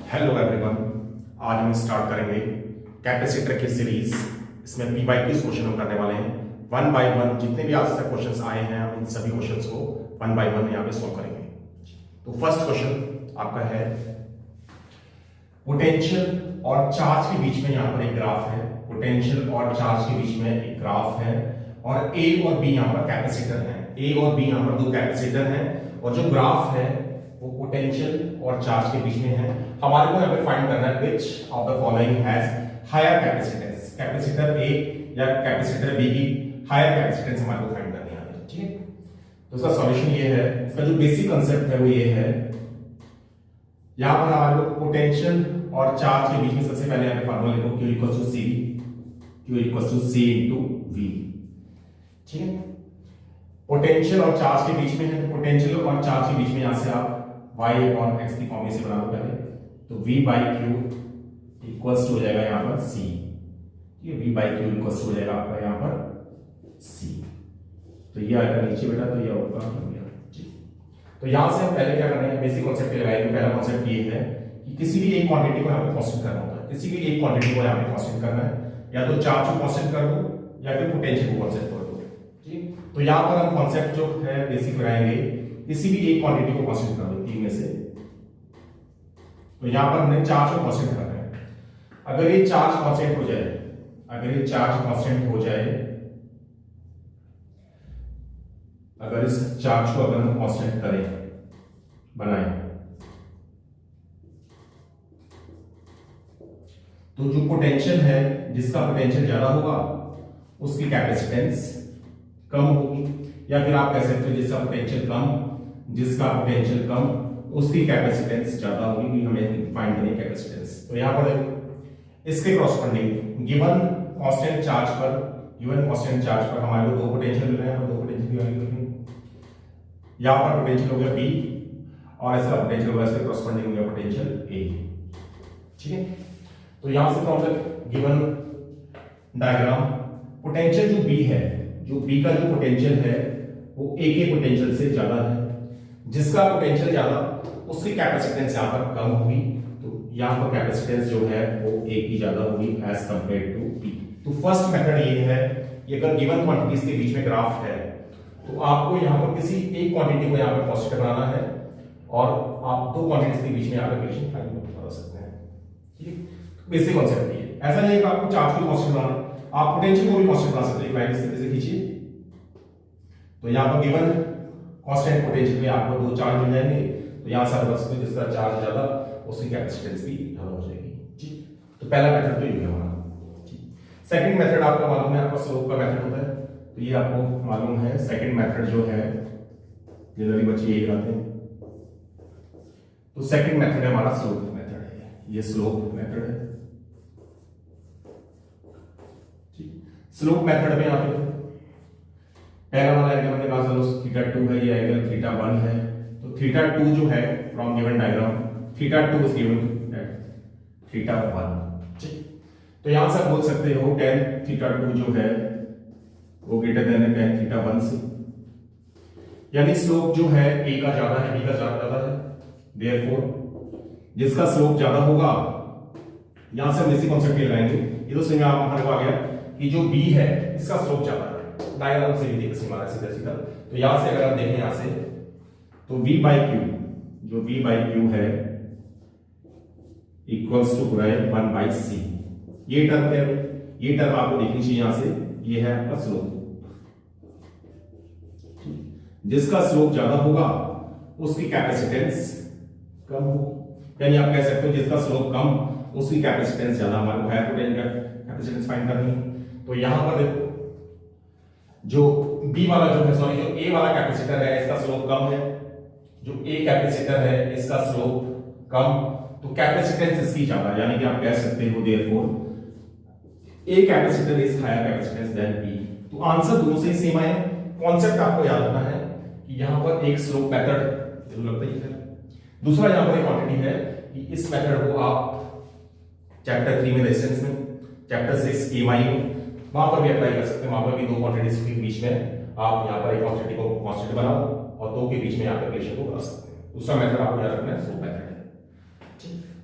Hello everyone, आज हम start करेंगे कैपेसिटर की सीरीज। इसमें पी बाई क्यू क्वेश्चन हम करने वाले हैं। वन बाय वन जितने भी आज तक क्वेश्चंस आए हैं हम इन सभी क्वेश्चंस को वन बाय वन यहाँ पे सॉल्व करेंगे। तो फर्स्ट क्वेश्चन आपका है, पोटेंशियल और चार्ज के बीच में यहाँ पर एक ग्राफ है। पोटेंशियल और चार्ज के बीच में एक ग्राफ है और ए और बी यहाँ पर कैपेसिटर है। ए और बी यहाँ पर दो कैपेसिटर हैं और जो ग्राफ है वो पोटेंशियल और चार्ज के बीच में है। हमारे को यहाँ पे फाइंड करना है which of the following has higher capacitance. Capacitor A या कैपेसिटर बी की हायर कैपेसिटेंस हमारे को फाइंड करनी है। ठीक है, तो इसका सॉल्यूशन ये है, इसका जो बेसिक कांसेप्ट है वो ये है, यहां पर हमारे को पोटेंशियल और चार्ज के बीच में सबसे पहले यहाँ पे फार्मूला लिखो, Q equals to C, Q equals to C into V। ठीक है, पोटेंशियल और चार्ज के बीच में है, पोटेंशियल और चार्ज के बीच में यहां से आप y अपॉन x की फॉर्म में से बना लो पहले, तो v by Q equals to हो जाएगा यहाँ पर c। ये v by Q equals to हो जाएगा आपका यहाँ पर c। तो ये आएगा नीचे बेटा, तो ये ऊपर हो गया। तो यहां से हम पहले क्या करना है, बेसिक कॉन्सेप्ट लगाएंगे। पहला कॉन्सेप्ट ये है कि किसी भी एक क्वांटिटी को यहाँ पे कांस्टेंट करना होता है। किसी भी एक क्वांटिटी को यहाँ पे कांस्टेंट करना है, या तो चार्ज को कांस्टेंट कर दो या फिर पोटेंशियल को कांस्टेंट कर दो। ठीक, तो यहाँ पर हम कॉन्सेप्ट जो है बेसिक लगाएंगे, किसी भी एक क्वांटिटी को कांस्टेंट कर दो तीन में से। तो यहां पर हमने चार्ज को कांस्टेंट करना है। अगर ये चार्ज कांस्टेंट हो जाए, अगर ये चार्ज कांस्टेंट हो जाए, अगर इस चार्ज को अगर हम कांस्टेंट करें, बनाएं, तो जो पोटेंशियल है, जिसका पोटेंशियल ज्यादा होगा उसकी कैपेसिटेंस कम होगी, या फिर आप कह सकते हो जिसका पोटेंशियल कम, जिसका पोटेंशियल कम उसकी कैपेसिटेंस ज्यादा होगी। हमें फाइंड करनी है कैपेसिटेंस। तो यहां पर इसके क्रॉसपेंडिंग गिवन कांस्टेंट चार्ज पर, गिवन कांस्टेंट चार्ज पर हमारे को दो पोटेंशियल मिल रहे हैं, दो पोटेंशियल की वैल्यू लिखेंगे। यहां पर पोटेंशियल हो गया B और इसका पोटेंशियल होगा, इसके क्रॉसपेंडिंग हो गया पोटेंशियल A। ठीक है, तो यहां से from the given diagram potential जो B है, जो B का जो पोटेंशियल है वो A के पोटेंशियल से ज्यादा है। जिसका पोटेंशियल ज्यादा उसकी कैपेसिटेंस यहां पर कम होगी, तो यहां पर कैपेसिटेंस जो है वो A की ज्यादा होगी एज कंपेयर्ड टू B। तो फर्स्ट मेथड ये है कि अगर गिवन क्वांटिटीज के बीच में ग्राफ है तो आपको यहां पर किसी एक क्वांटिटी को यहां पर कांस्टेंट बनाना है और आप दो क्वांटिटीज के बीच में यहां पर रिलेशन फाइंड कर सकते हैं। ठीक है, बेसिक कांसेप्ट ये है। ऐसा नहीं है कि आपको चार्ज को कांस्टेंट बनाना, आप पोटेंशियल को भी कांस्टेंट बना सकते हैं। लाइन इस तरह से खींचिए, तो यहां पर गिवन कांस्टेंट पोटेंशियल में आपको दो चार्ज मिल जाएंगे, तो यहां से आप बता सकते हो जिसका चार्ज ज्यादा उसकी कैपेसिटेंस भी ज्यादा हो जाएगी। ठीक, तो पहला मेथड तो ये है हमारा। ठीक, सेकंड मेथड आपका मालूम है, आपका स्लोप का मेथड होता है, तो ये आपको मालूम है। सेकंड मेथड जो है जनरली बच्चे यही कराते हैं। तो सेकंड मेथड है हमारा स्लोप मेथड है, ये स्लोप मेथड है। ठीक, स्लोप मेथड में आप पहला वाला एंगल हमने कहा चलो θ2 है, ये एंगल θ1 है। तो θ2 जो है from given diagram, θ2 is given at θ1। ठीक, तो यहां से आप बोल सकते हो tan θ2 जो है वो ग्रेटर देन tan θ1 से, यानी स्लोप जो है a का ज्यादा है, b का ज्यादा है। देयरफॉर जिसका स्लोप ज्यादा होगा, यहां से हम बेसिक कांसेप्ट ये लगाएंगे। ये तो समझ में हमारे को आ गया कि जो b है इसका स्लोप ज्यादा है। डायग्राम से भी देख सकते सीधा सीधा। तो यहां से अगर आप देखें यहां से, तो v बाई क्यू, जो v बाई क्यू है इक्वल्स टू हो रहा है 1 बाई c। ये टर्म क्या है, ये टर्म आपको देखनी चाहिए यहां से, ये है आपका स्लोप। जिसका स्लोप ज्यादा होगा उसकी कैपेसिटेंस कम होगी, यानी आप कह सकते हो जिसका स्लोप कम उसकी कैपेसिटेंस ज्यादा। हमारे को हायर पोटेंशियल कैपेसिटेंस फाइंड करनी है। तो यहां पर देखो जो B वाला जो है, सॉरी जो A वाला कैपेसिटर है इसका स्लोप कम है, जो A कैपेसिटर है इसका स्लोप कम, तो कैपेसिटेंस इसकी ज्यादा, यानी कि आप कह सकते हो therefore A capacitor is higher capacitance than B। तो आंसर दोनों से ही सेम आए। कॉन्सेप्ट आपको याद रखना है कि यहां पर एक स्लोप मेथड जरूर लगता ही है, दूसरा यहां पर एक क्वांटिटी है कि इस मेथड को आप चैप्टर 3 में रेजिस्टेंस में, चैप्टर 6 EMI में वहां पर भी अप्लाई कर सकते हैं। वहां पर भी दो क्वांटिटीज के बीच में आप यहां पर एक क्वांटिटी को कांस्टेंट बनाओ और दो के बीच में यहां पर रिलेशन को बना सकते हैं। दूसरा मेथड आपको याद रखना है, स्लोप मेथड है। ठीक।